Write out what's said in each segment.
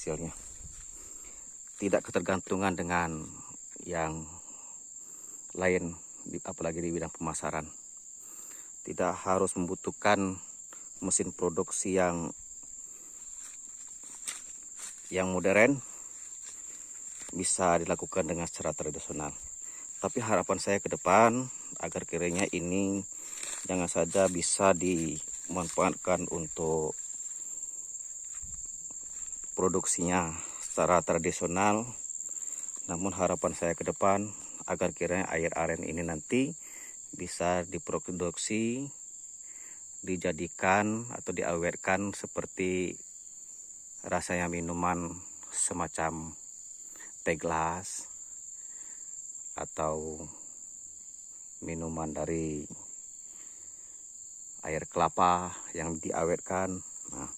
hasilnya. Tidak ketergantungan dengan yang lain, apalagi di bidang pemasaran. Tidak harus membutuhkan mesin produksi yang modern, bisa dilakukan dengan secara tradisional. Tapi harapan saya ke depan agar kiranya ini jangan saja bisa dimanfaatkan untuk produksinya secara tradisional, namun harapan saya ke depan agar kiranya air aren ini nanti bisa diproduksi, dijadikan atau diawetkan seperti rasanya minuman semacam teh gelas atau minuman dari air kelapa yang diawetkan. Nah,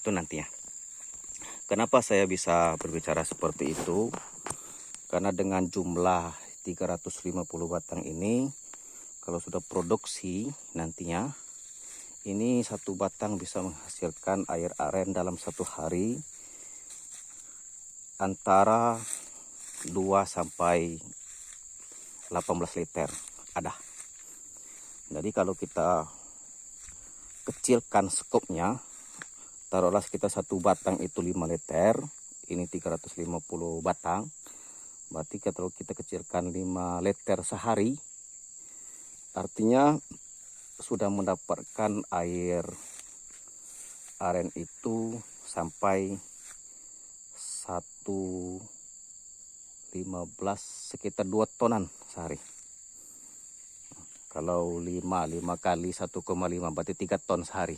itu nantinya. Kenapa saya bisa berbicara seperti itu? Karena dengan jumlah 350 batang ini, kalau sudah produksi nantinya, ini satu batang bisa menghasilkan air aren dalam satu hari antara 2 sampai 18 liter ada. Jadi kalau kita kecilkan skopnya, taruhlah sekitar satu batang itu 5 liter, ini 350 batang. Berarti kalau kita kecilkan 5 liter sehari, artinya sudah mendapatkan air aren itu sampai 1,15 sekitar 2 tonan sehari. Kalau 5 kali 1,5 berarti 3 ton sehari.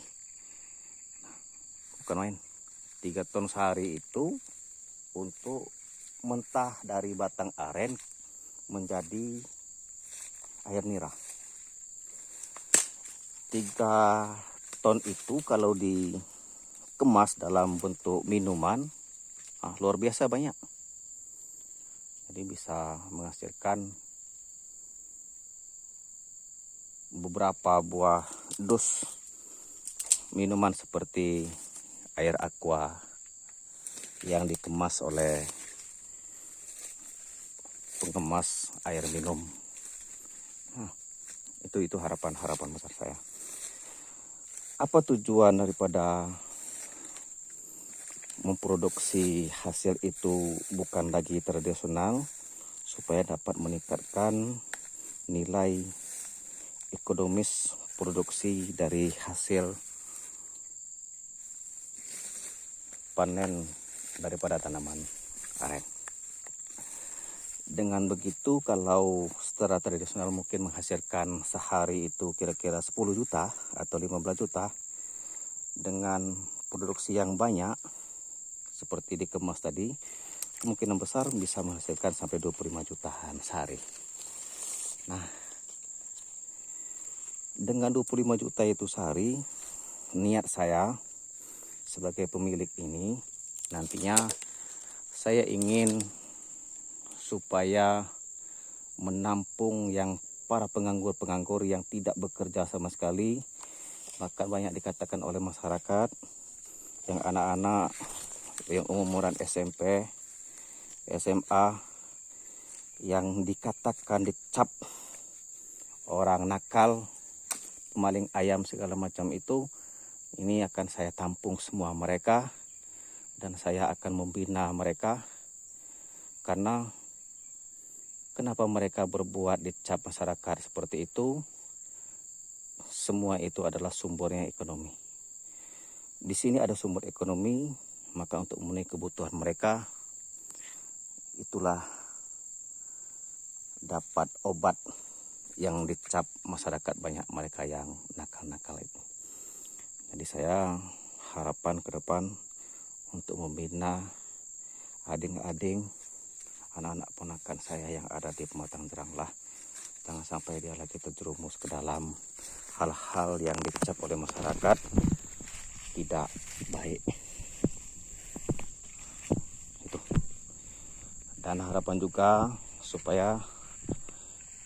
Bukan main. 3 ton sehari itu untuk mentah dari batang aren menjadi air nira. 3 ton itu kalau dikemas dalam bentuk minuman, luar biasa banyak. Jadi bisa menghasilkan beberapa buah dus minuman seperti air aqua yang dikemas oleh pengemas air minum. Itu harapan besar saya. Apa tujuan daripada memproduksi hasil itu bukan lagi tradisional, supaya dapat meningkatkan nilai ekonomis produksi dari hasil panen daripada tanaman aren. Dengan begitu, kalau secara tradisional mungkin menghasilkan sehari itu kira-kira 10 juta atau 15 juta, dengan produksi yang banyak seperti dikemas tadi, kemungkinan besar bisa menghasilkan sampai 25 jutaan sehari. Nah, dengan 25 juta itu sehari, niat saya sebagai pemilik ini nantinya saya ingin supaya menampung yang para penganggur-penganggur yang tidak bekerja sama sekali. Maka banyak dikatakan oleh masyarakat yang anak-anak yang umuran SMP, SMA yang dikatakan dicap orang nakal, pemaling ayam segala macam itu, ini akan saya tampung semua mereka dan saya akan membina mereka. Karena kenapa mereka berbuat dicap masyarakat seperti itu? Semua itu adalah sumbernya ekonomi. Di sini ada sumber ekonomi, maka untuk memenuhi kebutuhan mereka, itulah dapat obat yang dicap masyarakat banyak mereka yang nakal-nakal itu. Jadi saya harapan ke depan untuk membina ading-ading anak-anak ponakan saya yang ada di Pematang Jerang lah. Jangan sampai dia lagi terjerumus ke dalam hal-hal yang dicap oleh masyarakat tidak baik. Itu. Dan harapan juga supaya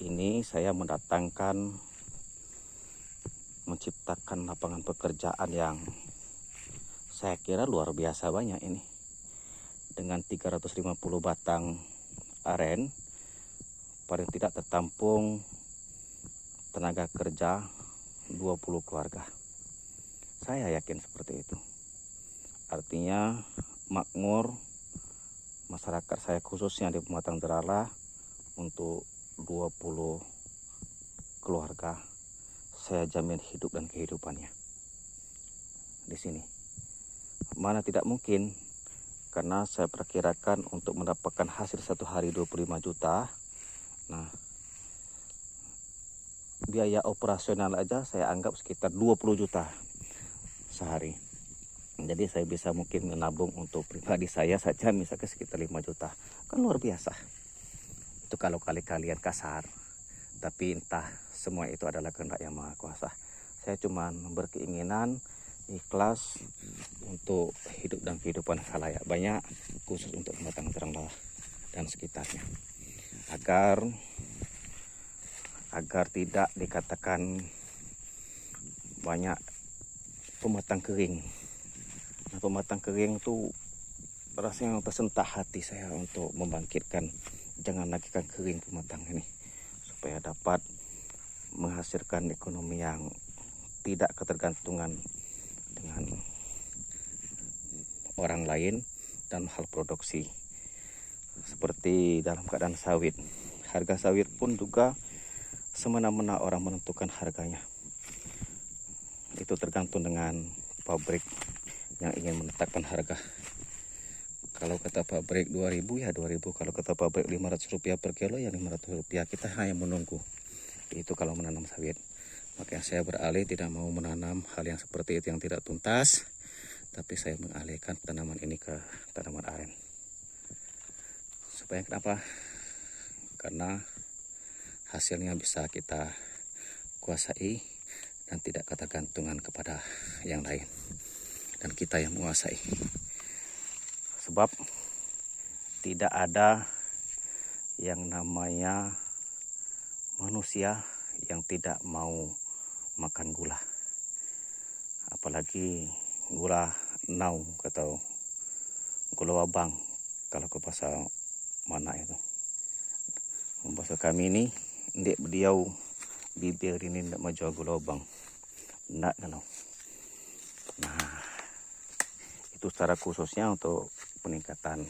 ini saya menciptakan lapangan pekerjaan yang Saya kira luar biasa banyak ini. Dengan 350 batang aren, paling tidak tertampung tenaga kerja 20 keluarga. Saya yakin seperti itu. Artinya makmur masyarakat saya khususnya di Pematang Jerala untuk 20 keluarga. Saya jamin hidup dan kehidupannya di sini. Mana tidak mungkin, karena saya perkirakan untuk mendapatkan hasil satu hari 25 juta. Nah, biaya operasional aja saya anggap sekitar 20 juta sehari. Jadi saya bisa mungkin menabung untuk pribadi saya saja misalnya sekitar 5 juta. Kan luar biasa. Itu kalau kalian kasar. Tapi entah, semua itu adalah kehendak Yang Maha Kuasa. Saya cuma berkeinginan ikhlas untuk hidup dan kehidupan khalayak banyak, khusus untuk Pematang Jerala dan sekitarnya, agar tidak dikatakan banyak pematang kering. Nah, pematang kering itu rasanya tersentak hati saya untuk membangkitkan, jangan lagi kan kering pematang ini, supaya dapat menghasilkan ekonomi yang tidak ketergantungan dengan orang lain dan hal produksi. Seperti dalam keadaan sawit, harga sawit pun juga semena-mena orang menentukan harganya. Itu tergantung dengan pabrik yang ingin menetapkan harga. Kalau kata pabrik 2000 ya 2000, kalau kata pabrik 500 rupiah per kilo ya 500 rupiah. Kita hanya menunggu. Itu kalau menanam sawit. Makanya saya beralih, tidak mau menanam hal yang seperti itu yang tidak tuntas, tapi saya mengalihkan tanaman ini ke tanaman aren. Supaya kenapa? Karena hasilnya bisa kita kuasai dan tidak ketergantungan kepada yang lain, dan kita yang menguasai. Sebab tidak ada yang namanya manusia yang tidak mau makan gula, apalagi gula nau atau gula wabang kalau ke bahasa mana itu. Bahasa kami ini ndek beliau bibir ini ndak mau jual gula wabang, ndak kalau. Nah, itu secara khususnya untuk peningkatan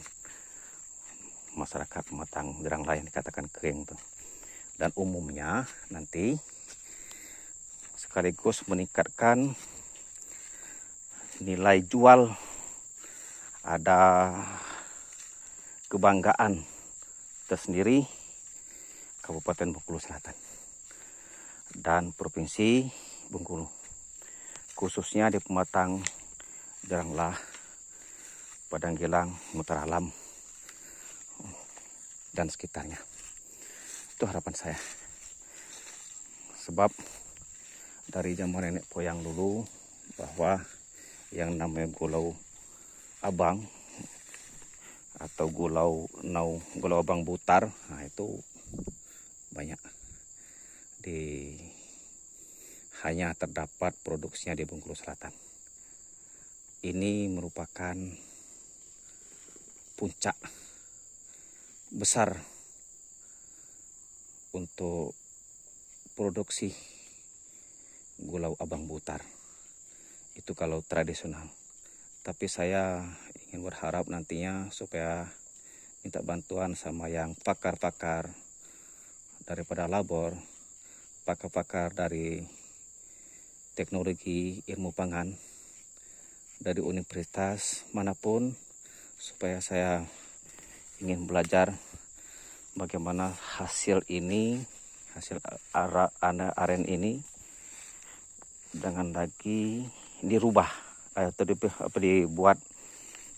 masyarakat Pematang Jerala yang dikatakan kering tuh. Dan umumnya nanti sekaligus meningkatkan nilai jual, ada kebanggaan tersendiri Kabupaten Bengkulu Selatan dan Provinsi Bengkulu, khususnya di Pematang Jerala, Padang Gilang, Mataram dan sekitarnya. Itu harapan saya. Sebab dari zaman nenek moyang dulu bahwa yang namanya gulau abang atau gulau nau, gulau abang butar, nah itu banyak hanya terdapat produksinya di Bengkulu Selatan. Ini merupakan puncak besar untuk produksi gulau abang butar. Itu kalau tradisional. Tapi saya ingin berharap nantinya supaya minta bantuan sama yang pakar-pakar daripada labor, pakar-pakar dari teknologi ilmu pangan dari universitas manapun, supaya saya ingin belajar bagaimana hasil ini, hasil aren ini jangan lagi dirubah atau dibuat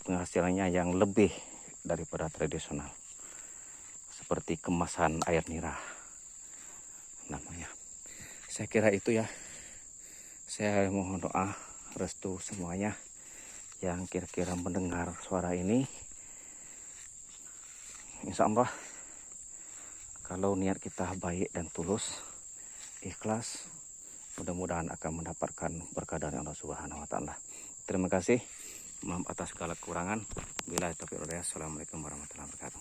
penghasilannya yang lebih daripada tradisional, seperti kemasan air nira namanya. Saya kira itu ya. Saya mohon doa restu semuanya yang kira-kira mendengar suara ini. Insya Allah kalau niat kita baik dan tulus, ikhlas, mudah-mudahan akan mendapatkan berkah dari Allah Subhanahu wa Ta'ala. Terima kasih. Maaf atas segala kekurangan. Bila taufiq wal hidayah. Assalamualaikum warahmatullahi wabarakatuh.